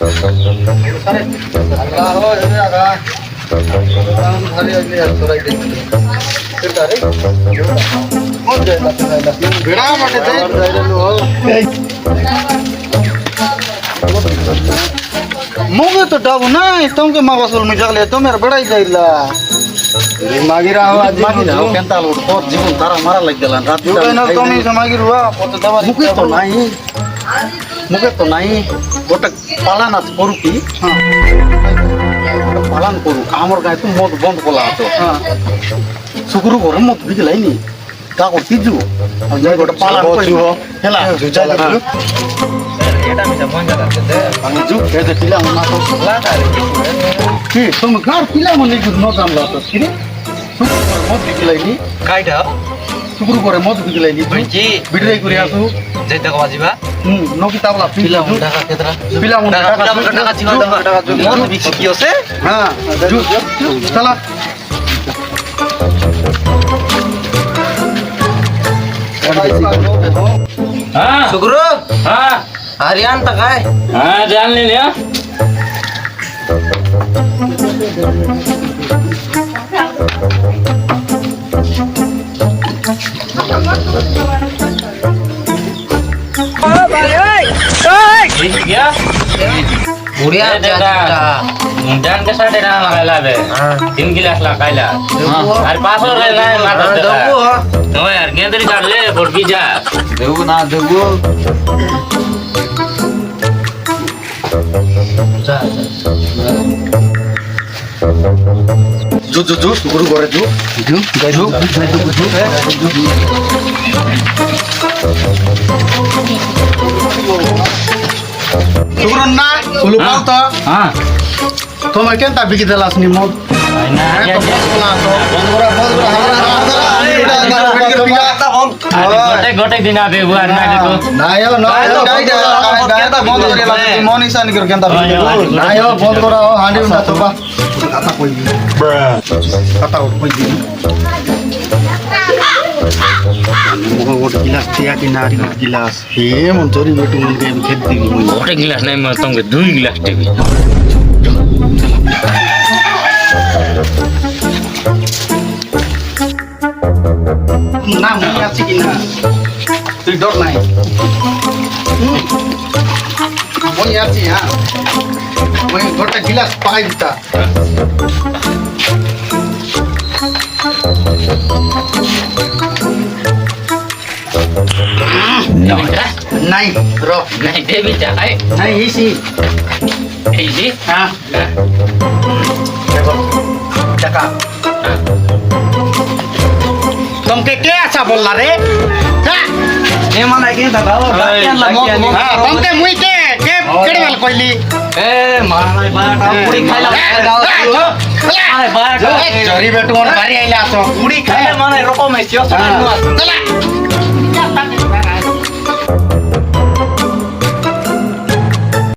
मुझे तो डब नहीं तुमके माँ बसुल में जगले तो मेरा बड़ा ही जाइला मागी रहा आज मागी रहा केंता लोड बहुत जीवन तारा मारा लग गला रात तू कहना तो नहीं समागी रुआ पोते दवा मुके तो नहीं गोटे पालन আছে করু কি পালন করু আমার গায়ে তুমি মদ বন্ধ কলা আছো শুক্র করে মদ বিগলাইনি তা করতি যু আমি গোটে পালন করি হেলা জুজা লাগু এটা আমি মজা লাগছে আমি যু এতে পিলা না তো কি তুমি গার পিলা মনে কি ন জানলা তো কি শুক্র করে মদ বিগলাইনি কাইটা শুক্র করে মদ বিগলাইনি বুঝছি বিড়াই করে আসু যেতে বাজিবা নকি তাবলা পিলা টাকা কেতরা পিলা টাকা ছিল টাকা মন বিক্রি কি আছে হ্যাঁ চলা हाँ सुगरू हाँ हरियाण तक है हाँ जान ले लिया क्या बुढ़िया जान के साथ ना लगाइला बे 3 गिलास लगाइला और 500 रे ना माता दबू नो यार गेंदरी काट ले बोलकी जा देबू ना देबू जो शुक्र करे जो शुक्र ना सुलु पाल तो हां तुम्हें केंता बिकी देलास नि मद ना तो बस बोला तो गोटे गोटे दिन आबे हुआ ना देखो ना यो केंता बंद करे लागे मन ईसा नहीं कर केंता ना यो बंद करा हो हांडी ना तो बा आता कोई आता कोई गोटे गिलास तिया कि नारी गिलास हे मन चोरी बेटू मन के खेत दी गोटे गिलास नहीं मैं तुमके 2 गिलास देबी ना मुझे अच्छी की ना तू डर नहीं मुझे अच्छी हाँ मुझे गोटे गिलास पाई दिता नहीं रो नहीं देबी चाहे नहीं इसी इजी हाँ देखो चका तुमके क्या अच्छा बोल रहा रे ए मन के दादा तुमके मुई के केड़वेल कोइली ए मारा बाटा पूरी खाइला अरे बाटा चोरी बेटू मन भारी आइला तो पूरी खाइला माने रोको में छियो चला